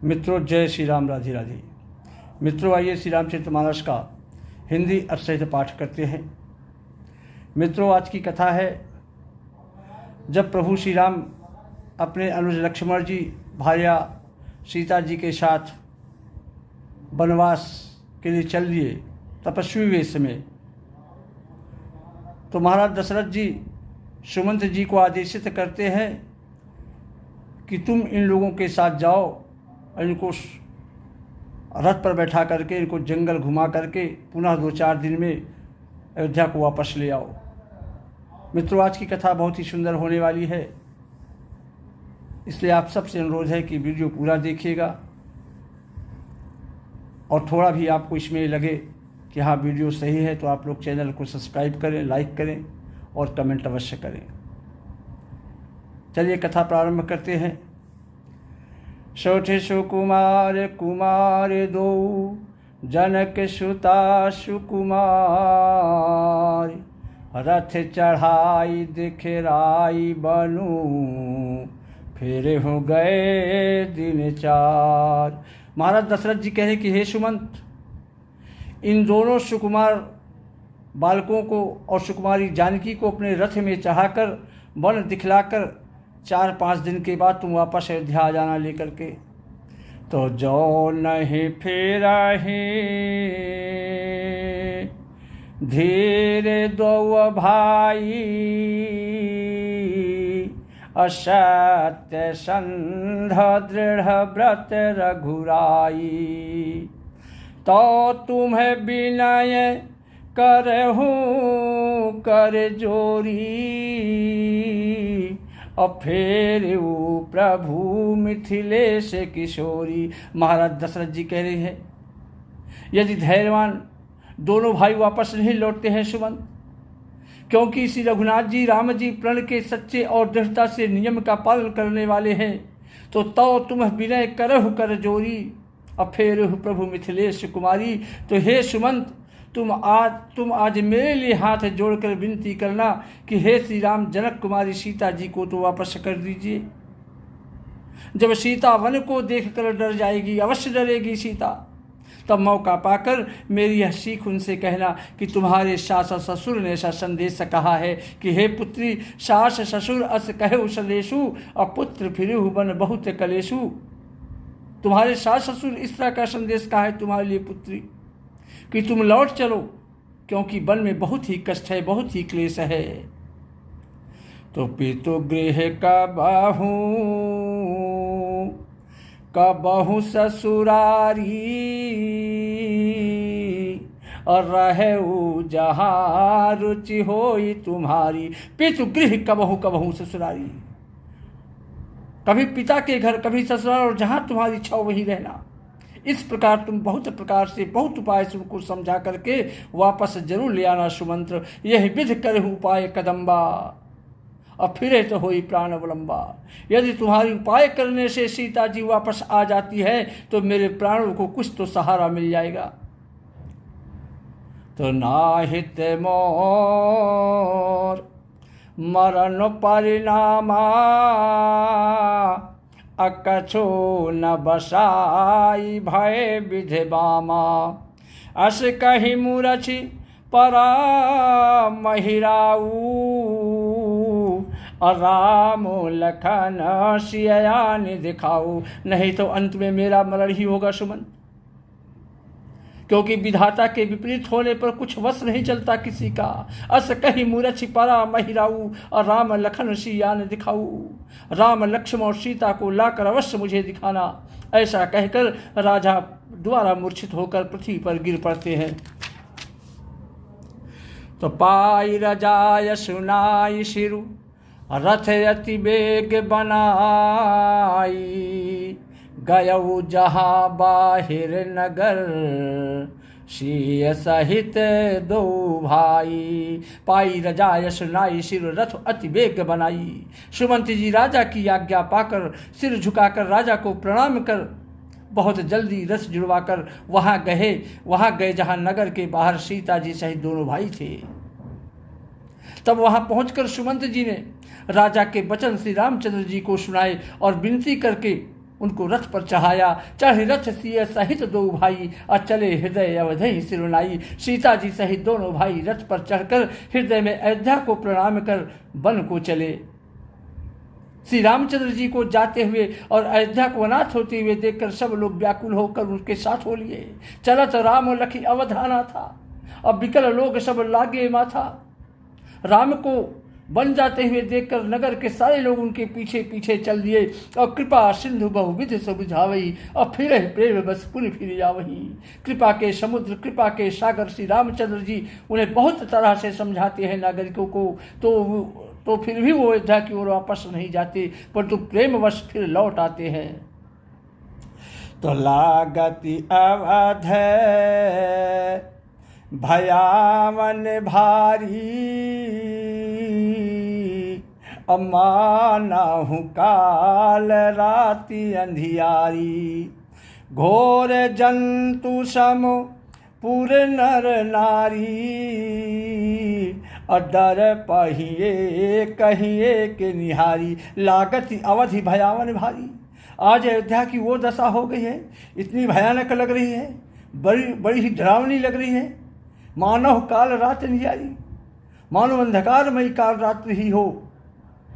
मित्रों, जय श्री राम, राधे राधे। मित्रों, आइए श्री रामचरितमानस का हिंदी अर्थ सहित पाठ करते हैं। मित्रों, आज की कथा है जब प्रभु श्री राम अपने अनुज लक्ष्मण जी, भार्या सीता जी के साथ वनवास के लिए चल दिए तपस्वी वेश में, तो महाराज दशरथ जी सुमंत जी को आदेशित करते हैं कि तुम इन लोगों के साथ जाओ और इनको रथ पर बैठा करके इनको जंगल घुमा करके पुनः 2-4 दिन में अयोध्या को वापस ले आओ। मित्रों, आज की कथा बहुत ही सुंदर होने वाली है, इसलिए आप सबसे अनुरोध है कि वीडियो पूरा देखिएगा और थोड़ा भी आपको इसमें लगे कि हाँ वीडियो सही है तो आप लोग चैनल को सब्सक्राइब करें, लाइक करें और कमेंट अवश्य करें। चलिए कथा प्रारंभ करते हैं। सोठे सुकुमार कुमार दो जनक सुता सुकुमार, रथ चढ़ाई दिखराई बनू फिर हो गए दिन 4। महाराज दशरथ जी कहे कि हे सुमंत, इन दोनों सुकुमार बालकों को और सुकुमारी जानकी को अपने रथ में चढ़ाकर वन दिखलाकर 4-5 दिन के बाद तुम वापस अयोध्या आ जाना लेकर के। तो जो नहीं फेरा है धीरे दो भाई, असत्य संध दृढ़ व्रत रघुराई, तो तुम्हें विनय करहूँ कर जोरी, और फिर वो प्रभु मिथिलेश किशोरी। महाराज दशरथ जी कह रहे हैं, यदि धैर्यवान दोनों भाई वापस नहीं लौटते हैं सुमंत, क्योंकि श्री रघुनाथ जी राम जी प्रण के सच्चे और दृढ़ता से नियम का पालन करने वाले हैं, तो तुम विनय करहु कर जोरी, और फिर प्रभु मिथिलेश कुमारी। तो हे सुमंत, तुम आज मेरे लिए हाथ जोड़कर विनती करना कि हे श्री राम, जनक कुमारी सीता जी को तो वापस कर दीजिए। जब सीता वन को देखकर डर जाएगी, अवश्य डरेगी सीता, तब मौका पाकर मेरी यह सीख उनसे कहना कि तुम्हारे सास और ससुर ने ऐसा संदेश कहा है कि हे पुत्री, सास ससुर अस कहे सलेशु, और पुत्र फिरहु वन बहुत कलेशु। तुम्हारे सास ससुर इस तरह का संदेश कहा है तुम्हारे लिए पुत्री कि तुम लौट चलो, क्योंकि वन में बहुत ही कष्ट है, बहुत ही क्लेश है। तो पितुगृह कबहु ससुरारी, और रहु जहाँ रुचि होई तुम्हारी। पितुगृह कबहु ससुरारी, कभी पिता के घर कभी ससुराल, और जहाँ तुम्हारी इच्छा वहीं रहना। इस प्रकार तुम बहुत प्रकार से बहुत उपाय से उनको समझा करके वापस जरूर ले आना सुमंत्र। यह विधि करहु उपाय कदम्बा, और फिरे तो होई प्राण अवलंबा। यदि तुम्हारी उपाय करने से सीता जी वापस आ जाती है तो मेरे प्राणों को कुछ तो सहारा मिल जाएगा। तो नाहित मोर मरण परिणामा, अकछो न बसाई भय विधवामा। अस कही मूरछी परा महिराऊ, और राम लखन सियान दिखाऊ। नहीं तो अंत में मेरा मरण ही होगा सुमंत, क्योंकि विधाता के विपरीत होने पर कुछ वश नहीं चलता किसी का। अस कही मूरछ परा महिराऊ, और राम लखन सियान दिखाऊ। राम लक्ष्मण और सीता को लाकर अवश्य मुझे दिखाना। ऐसा कहकर राजा द्वारा मूर्छित होकर पृथ्वी पर गिर पड़ते हैं। तो पाई रजाय सुनाई सिरु, रथ अति बेग बनाई। गयऊ जहाँ बाहिर नगर, सिय सहित दो भाई। पाई रजाय सुनाई सिर, रथ अति बेग बनाई। सुमंत जी राजा की आज्ञा पाकर सिर झुकाकर राजा को प्रणाम कर बहुत जल्दी रथ जुड़वाकर वहाँ गए जहाँ नगर के बाहर सीता जी सहित दोनों भाई थे। तब वहाँ पहुँचकर सुमंत जी ने राजा के वचन श्री रामचंद्र जी को सुनाए और विनती करके उनको रथ पर चढ़ाया। चढ़ रथ सिय सहित दो भाई, और चले हृदय अवधि सिरुनाई। सीता जी सहित दोनों भाई रथ पर चढ़कर हृदय में अयोध्या को प्रणाम कर वन को चले। श्री रामचंद्र जी को जाते हुए और अयोध्या को अनाथ होते हुए देखकर सब लोग व्याकुल होकर उनके साथ हो लिए। चलत राम लखी अवधाना था, अब विकल लोग सब लागे माथा। राम को बन जाते हुए देखकर नगर के सारे लोग उनके पीछे पीछे चल दिए। और कृपा सिंधु बहुविध सब बुझावई, और फिर प्रेम बस पुन फिर जावही। कृपा के समुद्र, कृपा के सागर श्री रामचंद्र जी उन्हें बहुत तरह से समझाते हैं नागरिकों को, तो फिर भी वो अयोध्या की ओर वापस नहीं जाते, परंतु प्रेमवश फिर लौट आते हैं। तो लागति अवध भयावन भारी, अमानहु काल राति अंधियारी। घोर जंतु सम पुर नर नारी, अडर पहिए कहिए के निहारी। लागति अवधि भयावन भारी, आज अयोध्या की वो दशा हो गई है, इतनी भयानक लग रही है, बड़ी ही डरावनी लग रही है। मानव काल रात निहारी, मानो अंधकारमयी काल रात्रि ही हो।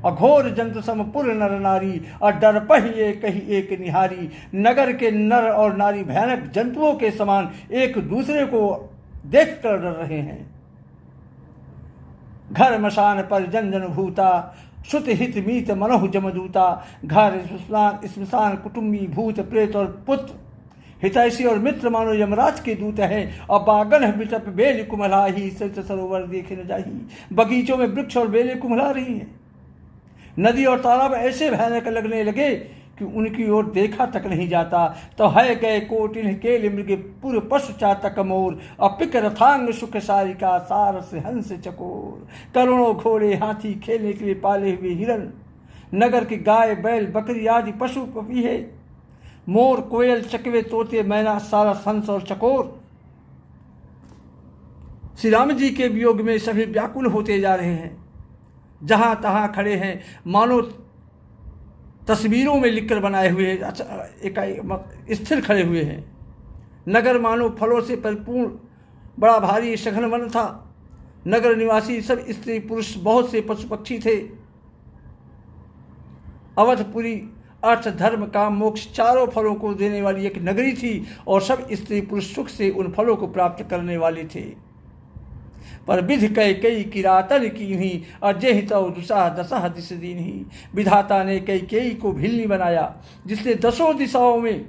अघोर जंतु सम पुर नर नारी, और डर पहिए कही एक निहारी। नगर के नर और नारी भयानक जंतुओं के समान एक दूसरे को देख कर डर रहे हैं। घर मशान पर जन जन भूता, श्रुत हित मीत मनोह जमदूता। घर स्मशान कुटुंबी भूत प्रेत और पुत्र, हितैषी और मित्र मानो यमराज के दूत हैं। और बागन बिटप बेल कुमलाही, सरित सरोवर देखे न जाही। बगीचों में वृक्ष और बेलें कुमला रही हैं। नदी और तालाब ऐसे भयानक लगने लगे कि उनकी ओर देखा तक नहीं जाता। तो है गए कोटिल केल मृग पुर पशु चातक मोर, अपिक रथांग सुख सारिका सारस हंस चकोर। करोड़ों घोड़े हाथी खेलने के लिए पाले हुए हिरण, नगर की गाय बैल बकरी आदि पशु पपीहे, मोर कोयल चकवे तोते मैना सारस हंस और चकोर। श्री राम जी के वियोग में सभी व्याकुल होते जा रहे हैं। जहाँ तहाँ खड़े हैं, मानो तस्वीरों में लिखकर बनाए हुए एक स्थिर खड़े हुए हैं। नगर मानो फलों से परिपूर्ण बड़ा भारी सघन वन था। नगर निवासी सब स्त्री पुरुष, बहुत से पशु पक्षी थे। अवधपुरी अर्थ धर्म काम मोक्ष चारों फलों को देने वाली एक नगरी थी, और सब स्त्री पुरुष सुख से उन फलों को प्राप्त करने वाले थे। पर विधि कई किरातन की ही, अजय तो दुसाह दशा दिश दीन ही। विधाता ने कई को भिल्ली बनाया, जिसने 10 दिशाओं में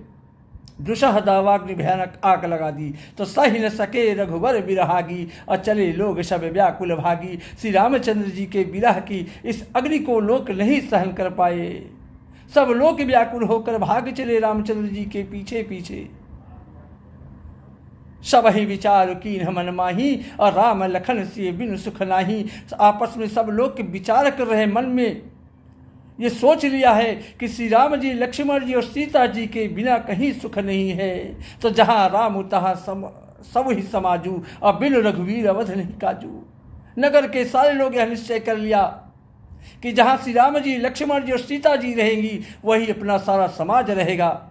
दुसह दावाग्नि भयानक आग लगा दी। तो सही न सके रघुवर बिरहागी, और चले लोग सब व्याकुल भागी। श्री रामचंद्र जी के विरह की इस अग्नि को लोग नहीं सहन कर पाए। सब लोग व्याकुल होकर भाग चले रामचंद्र जी के पीछे पीछे। सब ही विचार कीन मन माही, और राम लखन से बिन सुख नाही। आपस में सब लोग विचार कर रहे, मन में ये सोच लिया है कि श्री राम जी, लक्ष्मण जी और सीता जी के बिना कहीं सुख नहीं है। तो जहाँ राम तहाँ सब ही समाजू, और बिन रघुवीर अवध नहीं काजू। नगर के सारे लोग यह निश्चय कर लिया कि जहाँ श्री राम जी, लक्ष्मण जी और सीता जी रहेंगी, वही अपना सारा समाज रहेगा।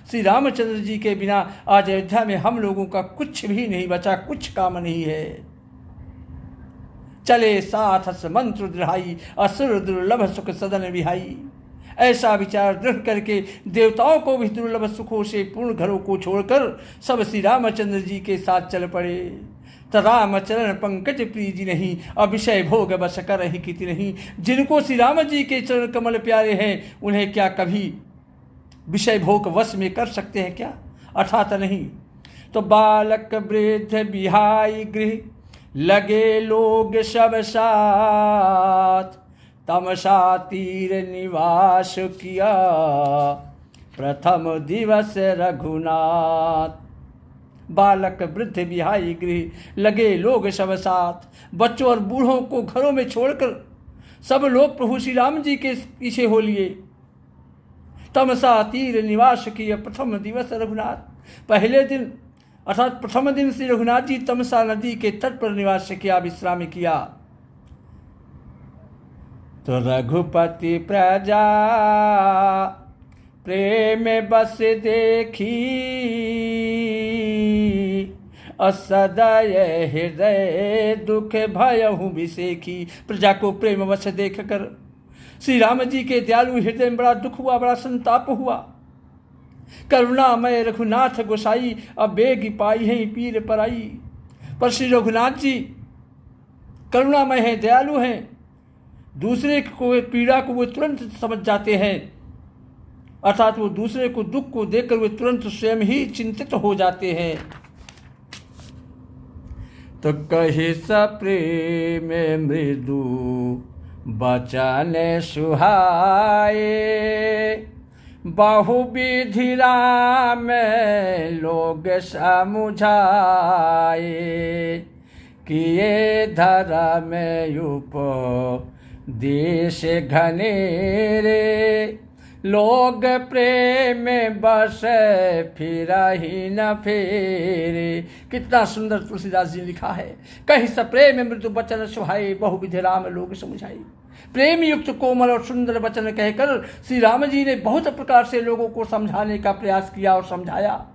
श्री रामचंद्र जी के बिना आज अयोध्या में हम लोगों का कुछ भी नहीं बचा, कुछ काम नहीं है। चले साथ मंत्र दृढ़ाई, असुर दुर्लभ सुख सदन विहाई। ऐसा विचार दृढ़ करके देवताओं को भी दुर्लभ सुखों से पूर्ण घरों को छोड़कर सब श्री रामचंद्र जी के साथ चल पड़े। राम चरण पंकज प्रीति नहीं, अब विषय भोग बस कर ही किति नहीं। जिनको श्री राम जी के चरण कमल प्यारे हैं, उन्हें क्या कभी विषय भोग वश में कर सकते हैं क्या? अर्थात नहीं। तो बालक वृद्ध बिहाई गृह, लगे लोग सब साथ। तमसा तीर निवास किया, प्रथम दिवस रघुनाथ। बालक वृद्ध बिहाई गृह, लगे लोग सब साथ। बच्चों और बूढ़ों को घरों में छोड़कर सब लोग प्रभु श्री राम जी के पीछे हो लिए। तमसा तीर निवास किया, प्रथम दिवस रघुनाथ। पहले दिन अर्थात प्रथम दिन श्री रघुनाथ जी तमसा नदी के तट पर निवास किया, विश्राम किया। तो रघुपति प्रजा प्रेम बस देखी, असदय हृदय दुख भयहु विसेखी। प्रजा को प्रेम वश देखकर श्री राम जी के दयालु हृदय में बड़ा दुख हुआ, बड़ा संताप हुआ। करुणामय रघुनाथ गोसाई, अब बेग पाई है पीर पराई। पर श्री रघुनाथ जी करुणामय है, दयालु हैं, दूसरे को पीड़ा को वो तुरंत समझ जाते हैं, अर्थात वो दूसरे को दुख को देखकर वे तुरंत स्वयं ही चिंतित हो जाते हैं। तो कहि सप्रेम मृदु बचन सुहाए, बहुविधि राम लोग समुझाए। किए धर्म उपदेश घनेरे, लोग प्रेम बस फिरहि न फेरे। कितना सुंदर तुलसीदास जी ने लिखा है। कहीं सप्रेम मृदु बचन सुहाए, बहुविधि राम लोग समुझाए। प्रेम युक्त कोमल और सुंदर वचन कहकर श्री राम जी ने बहुत प्रकार से लोगों को समझाने का प्रयास किया और समझाया,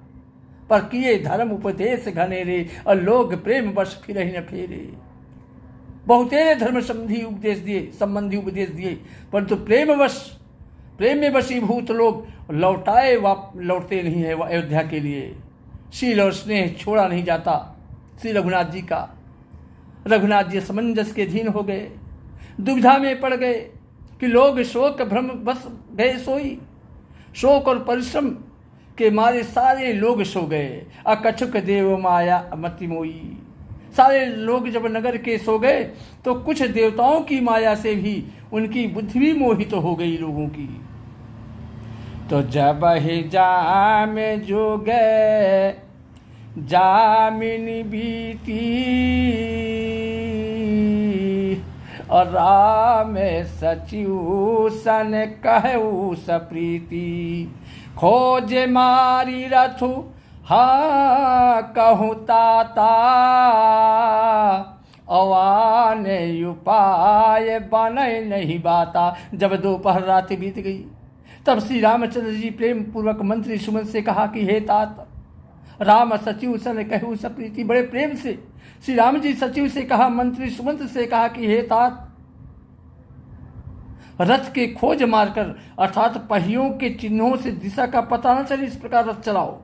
पर किए धर्म उपदेश घनेरे, और लोग प्रेम बस फिरहि न फेरे। बहुतेरे धर्म संबंधी उपदेश दिए, परंतु प्रेम में वशीभूत लोग लौटते नहीं है अयोध्या के लिए। शील और स्नेह छोड़ा नहीं जाता श्री रघुनाथ जी का। रघुनाथ जी असमंजस के अधीन हो गए, दुविधा में पड़ गए कि लोग शोक भ्रम बस गए सोई। शोक और परिश्रम के मारे सारे लोग सो गए। अकछुक देव माया मति मोई। सारे लोग जब नगर के सो गए तो कुछ देवताओं की माया से भी उनकी बुद्धि भी मोहित हो गई लोगों की। तो जब ही जाम जोग जामिनी बीती, और राम सचिव सन कहू सप्रीति। खोज मारी रथु हा कहूँ ताता, अवान उपाय बने नहीं बाता। जब दोपहर रात बीत गई तब श्री रामचंद्र जी प्रेम पूर्वक मंत्री सुमंत से कहा कि हे तात, राम सचिव सन कहू सप्रीति। बड़े प्रेम से श्री राम जी सचिव से कहा, मंत्री सुमंत से कहा कि हे तात, रथ के खोज मारकर अर्थात पहियों के चिन्हों से दिशा का पता न चले, इस प्रकार रथ चलाओ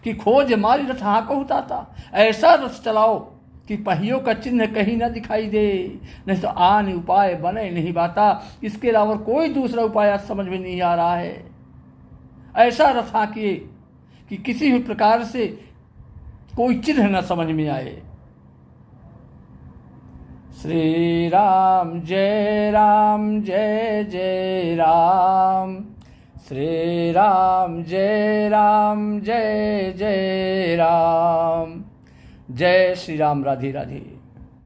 कि खोज मारी रथ हाँको उताता। ऐसा रथ चलाओ कि पहियों का चिन्ह कहीं न दिखाई दे, नहीं तो आन उपाय बने नहीं बाता। इसके अलावा कोई दूसरा उपाय आज समझ में नहीं आ रहा है। ऐसा रथ हाँकिए कि किसी भी प्रकार से कोई चिन्ह न समझ में आए। श्री राम जय जय राम, श्री राम जय जय राम। जय श्री राम। राधे राधे।